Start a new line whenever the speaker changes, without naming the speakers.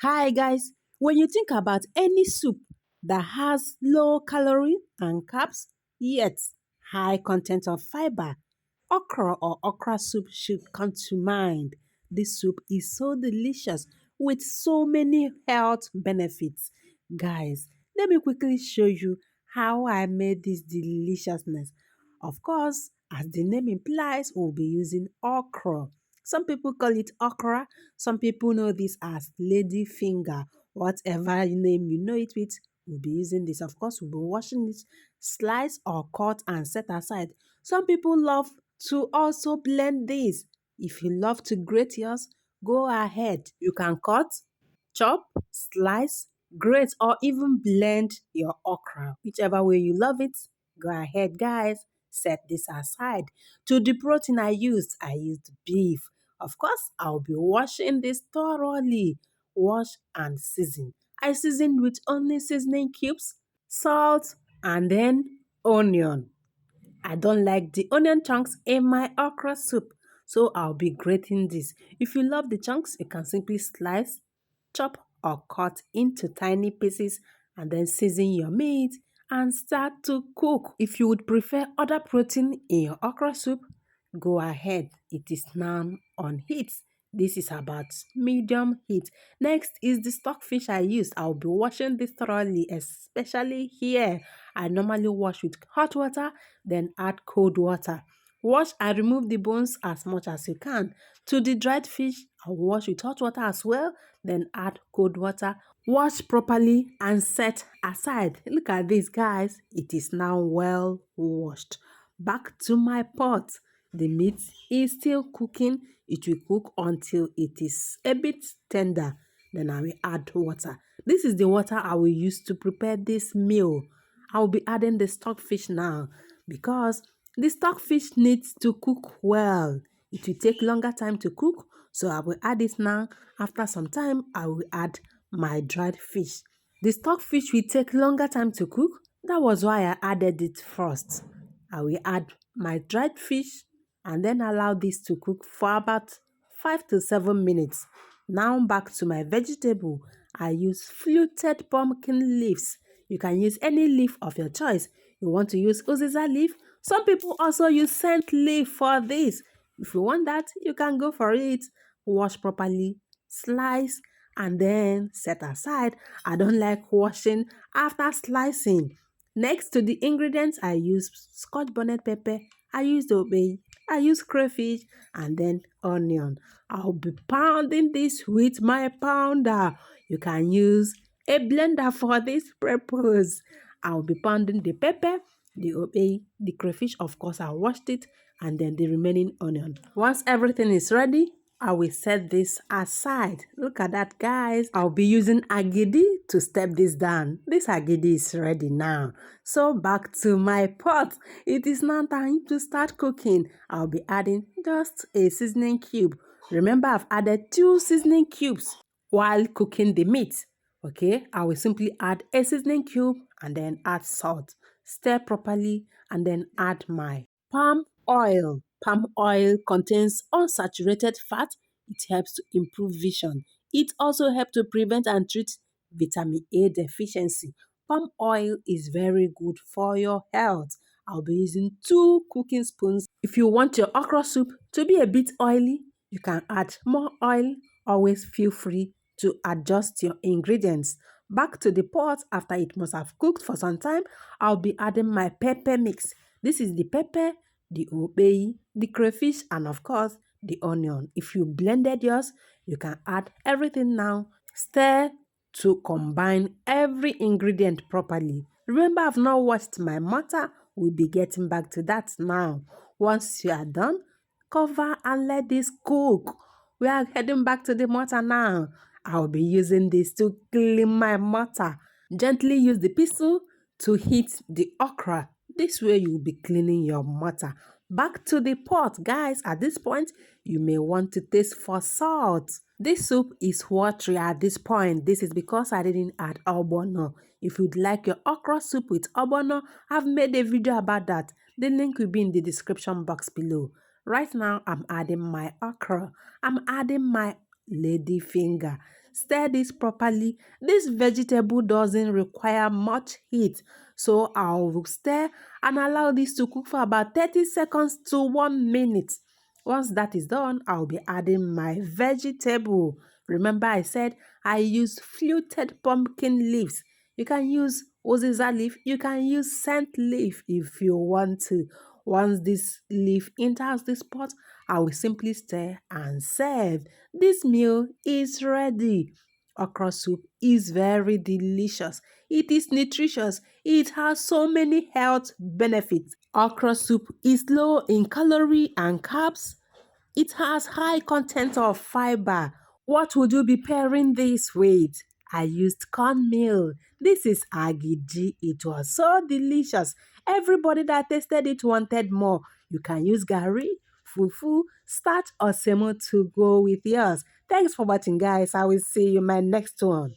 Hi guys, when you think about any soup that has low calorie and carbs, yet high content of fiber, okra or okra soup should come to mind. This soup is so delicious with so many health benefits. Guys, let me quickly show you how I made this deliciousness. Of course, as the name implies, we'll be using okra. Some people call it okra, some people know this as lady finger. Whatever name you know it with, we'll be using this. Of course, we'll be washing it, slice or cut and set aside. Some people love to also blend this. If you love to grate yours, go ahead. You can cut, chop, slice, grate, or even blend your okra. Whichever way you love it, go ahead, guys. Set this aside. To the protein I used beef. Of course, I'll be washing this thoroughly. Wash and season. I seasoned with only seasoning cubes, salt, and then onion. I don't like the onion chunks in my okra soup, so I'll be grating this. If you love the chunks, you can simply slice, chop, or cut into tiny pieces and then season your meat and start to cook. If you would prefer other protein in your okra soup, go ahead. It is now on heat. This is about medium heat. Next is the stockfish I used. I'll be washing this thoroughly, especially here. I normally wash with hot water, then add cold water. Wash and remove the bones as much as you can. To the dried fish, I'll wash with hot water as well, then add cold water. Wash properly and set aside. Look at this, guys. It is now well washed. Back to my pot. The meat is still cooking. It will cook until it is a bit tender. Then I will add water. This is the water I will use to prepare this meal. I will be adding the stockfish now because the stockfish needs to cook well. It will take longer time to cook, so I will add it now. After some time, I will add my dried fish. The stockfish will take longer time to cook. That was why I added it first. I will add my dried fish and then allow this to cook for about 5 to 7 minutes. Now back to my vegetable. I use fluted pumpkin leaves. You can use any leaf of your choice. You want to use uziza leaf? Some people also use scent leaf for this. If you want that, you can go for it. Wash properly, slice, and then set aside. I don't like washing after slicing. Next to the ingredients, I use scotch bonnet pepper, I use obey, I use crayfish, and then onion. I'll be pounding this with my pounder. You can use a blender for this purpose. I'll be pounding the pepper, the obey, the crayfish, of course I washed it, and then the remaining onion. Once everything is ready, I will set this aside. Look at that, guys. I'll be using agidi to step this down. This agidi is ready now. So back to my pot. It is now time to start cooking. I'll be adding just a seasoning cube. Remember, I've added 2 seasoning cubes while cooking the meat. Okay, I will simply add a seasoning cube and then add salt. Stir properly and then add my palm oil. Palm oil contains unsaturated fat. It helps to improve vision. It also helps to prevent and treat vitamin A deficiency. Palm oil is very good for your health. I'll be using 2 cooking spoons. If you want your okra soup to be a bit oily, you can add more oil. Always feel free to adjust your ingredients. Back to the pot after it must have cooked for some time, I'll be adding my pepper mix. This is the pepper, the obey, the crayfish, and of course, the onion. If you blended yours, you can add everything now. Stir to combine every ingredient properly. Remember, I've not washed my mortar. We'll be getting back to that now. Once you are done, cover and let this cook. We are heading back to the mortar now. I'll be using this to clean my mortar. Gently use the pistol to hit the okra. This way you will be cleaning your mortar. Back to the pot, guys. At this point, you may want to taste for salt. This soup is watery at this point. This is because I didn't add ogbono. If you'd like your okra soup with ogbono, I've made a video about that. The link will be in the description box below. Right now, I'm adding my okra. I'm adding my lady finger. Stir this properly. This vegetable doesn't require much heat, so I will stir and allow this to cook for about 30 seconds to 1 minute. Once that is done, I'll be adding my vegetable. Remember I said I used fluted pumpkin leaves. You can use oziza leaf, you can use scent leaf if you want to. Once this leaf enters this pot, I will simply stir and serve. This meal is ready. Okra soup is very delicious. It is nutritious. It has so many health benefits. Okra soup is low in calorie and carbs. It has high content of fiber. What would you be pairing this with? I used cornmeal. This is agidi. It was so delicious. Everybody that tasted it wanted more. You can use gari, fufu, starch, or semo to go with yours. Thanks for watching, guys. I will see you in my next one.